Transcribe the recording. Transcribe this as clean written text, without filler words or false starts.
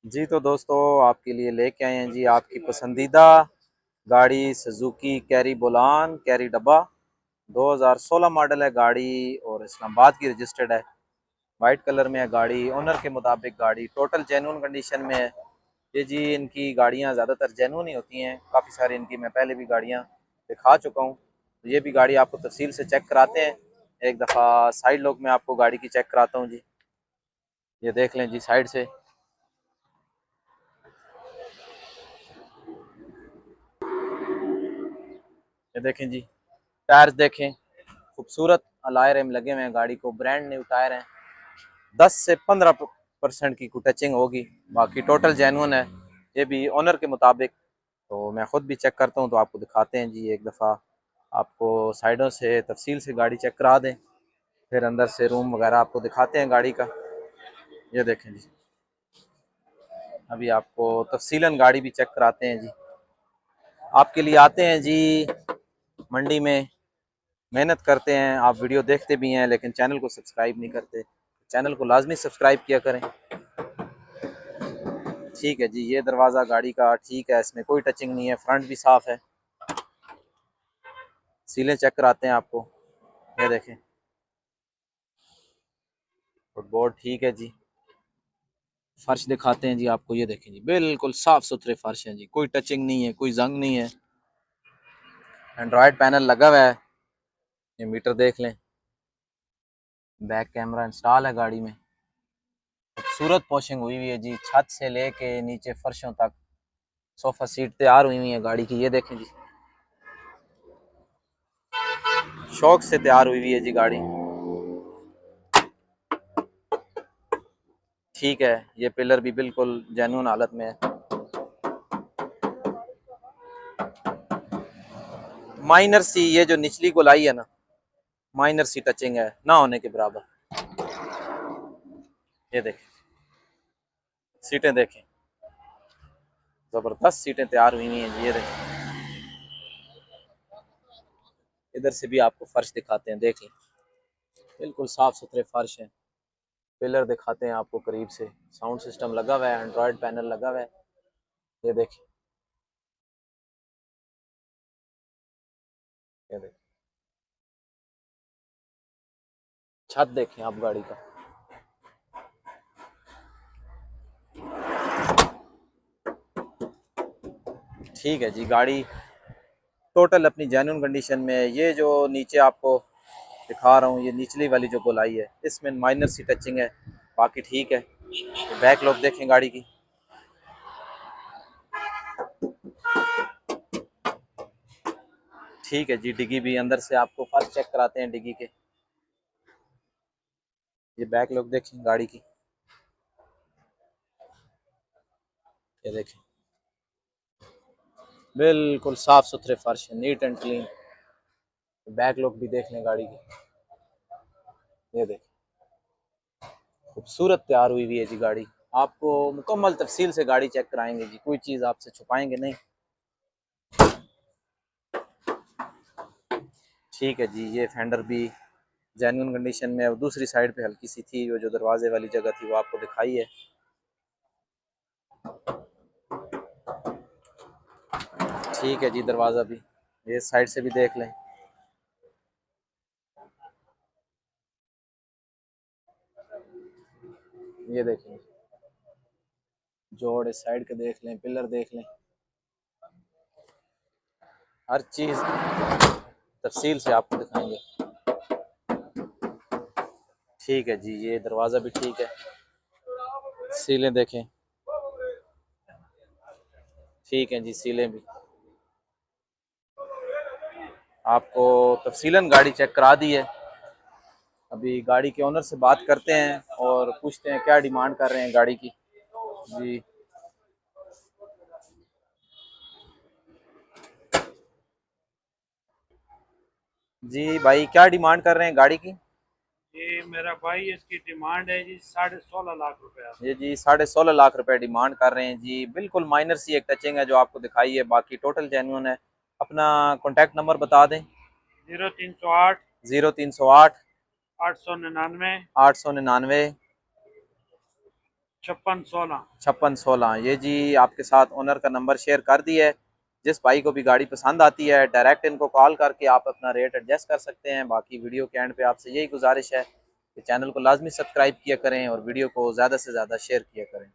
जी तो दोस्तों आपके लिए लेके आए हैं जी आपकी पसंदीदा गाड़ी सुजुकी कैरी बोलान कैरी डब्बा 2016 मॉडल है गाड़ी और इस्लामाबाद की रजिस्टर्ड है। वाइट कलर में है गाड़ी। ओनर के मुताबिक गाड़ी टोटल जेन्युइन कंडीशन में है। ये जी इनकी गाड़ियाँ ज़्यादातर जेन्युइन ही होती हैं। काफ़ी सारी इनकी मैं पहले भी गाड़ियाँ दिखा चुका हूँ। तो ये भी गाड़ी आपको तफसील से चेक कराते हैं। एक दफ़ा साइड लुक में आपको गाड़ी की चेक कराता हूँ जी। ये देख लें जी साइड से। ये देखें जी टायर्स देखें, खूबसूरत अलॉय रिम लगे हुए हैं। गाड़ी को ब्रांड न्यू टायर हैं। 10 से 15% की कुछ टचिंग होगी, बाकी टोटल जेन्युइन है। ये भी ओनर के मुताबिक। तो मैं ख़ुद भी चेक करता हूँ तो आपको दिखाते हैं जी। एक दफ़ा आपको साइडों से तफसील से गाड़ी चेक करा दें, फिर अंदर से रूम वगैरह आपको दिखाते हैं गाड़ी का। ये देखें जी, अभी आपको तफसीलन गाड़ी भी चेक कराते हैं जी। आपके लिए आते हैं जी मंडी में, मेहनत करते हैं। आप वीडियो देखते भी हैं लेकिन चैनल को सब्सक्राइब नहीं करते। चैनल को लाजमी सब्सक्राइब किया करें। ठीक है जी, ये दरवाज़ा गाड़ी का ठीक है, इसमें कोई टचिंग नहीं है। फ्रंट भी साफ़ है। सीलें चेक कराते हैं आपको। ये देखें, फुटबोर्ड ठीक है जी। फर्श दिखाते हैं जी आपको। ये देखें जी, बिल्कुल साफ़ सुथरे फर्श हैं जी, कोई टचिंग नहीं है, कोई जंग नहीं है। एंड्रॉयड पैनल लगा हुआ है। ये मीटर देख लें। बैक कैमरा इंस्टॉल है गाड़ी में। खूबसूरत पॉशिंग हुई हुई है जी, छत से लेके नीचे फर्शों तक। सोफ़ा सीट तैयार हुई हुई है गाड़ी की। ये देखें जी, शौक से तैयार हुई हुई है जी गाड़ी। ठीक है, ये पिलर भी बिल्कुल जेन्युइन हालत में है। माइनर सी ये जो निचली गोलाई है ना, माइनर सी टचिंग है, ना होने के बराबर। ये देखें, सीटें देखें, जबरदस्त सीटें तैयार हुई हुई हैं जी। ये देखें, इधर से भी आपको फर्श दिखाते हैं, देख लें। बिल्कुल साफ सुथरे फर्श हैं। पिलर दिखाते हैं आपको करीब से। साउंड सिस्टम लगा हुआ है, एंड्रॉयड पैनल लगा हुआ है। ये देखें, ये देखें, छत देखें आप गाड़ी का। ठीक है जी, गाड़ी टोटल अपनी जेन्युइन कंडीशन में है। ये जो नीचे आपको दिखा रहा हूँ, ये निचली वाली जो गोलाई है, इसमें माइनर सी टचिंग है, बाकी ठीक है। बैक लुक देखें गाड़ी की। ठीक है जी, डिग्गी भी अंदर से आपको फर्स्ट चेक कराते हैं डिग्गी के। ये बैक लुक देखें गाड़ी की। ये देखें, बिल्कुल साफ सुथरे फर्श है, neat and clean. Back look भी देख लें गाड़ी की। ये देखें, खूबसूरत तैयार हुई हुई है जी गाड़ी। आपको मुकम्मल तफसील से गाड़ी चेक कराएंगे जी, कोई चीज़ आपसे छुपाएंगे नहीं। ठीक है जी, ये फेंडर भी जेन्युइन कंडीशन में है। दूसरी साइड पे हल्की सी थी, वो जो दरवाजे वाली जगह थी वो आपको दिखाई है। ठीक है जी, दरवाज़ा भी ये साइड से भी देख लें। ये देखें, जोड़ इस साइड के देख लें, पिलर देख लें, हर चीज़ तफसील से आपको दिखाएंगे। ठीक है जी, ये दरवाज़ा भी ठीक है। सीलें देखें, ठीक है जी, सीलें भी आपको तफसीलन गाड़ी चेक करा दी है। अभी गाड़ी के ओनर से बात करते हैं और पूछते हैं क्या डिमांड कर रहे हैं गाड़ी की। जी जी भाई, क्या डिमांड कर रहे हैं गाड़ी की? ये मेरा भाई इसकी डिमांड है जी 16.5 लाख रुपया। ये जी 16.5 लाख रुपए डिमांड कर रहे हैं जी। बिल्कुल माइनर सी एक टचिंग है जो आपको दिखाई है, बाकी टोटल जेन्युइन है। अपना कॉन्टैक्ट नंबर बता दें। 0308 0308 899 899 5616। 5616। ये जी आपके साथ ओनर का नंबर शेयर कर दिया है। जिस भाई को भी गाड़ी पसंद आती है डायरेक्ट इनको कॉल करके आप अपना रेट एडजस्ट कर सकते हैं। बाकी वीडियो के एंड पे आपसे यही गुजारिश है कि चैनल को लाजमी सब्सक्राइब किया करें और वीडियो को ज़्यादा से ज़्यादा शेयर किया करें।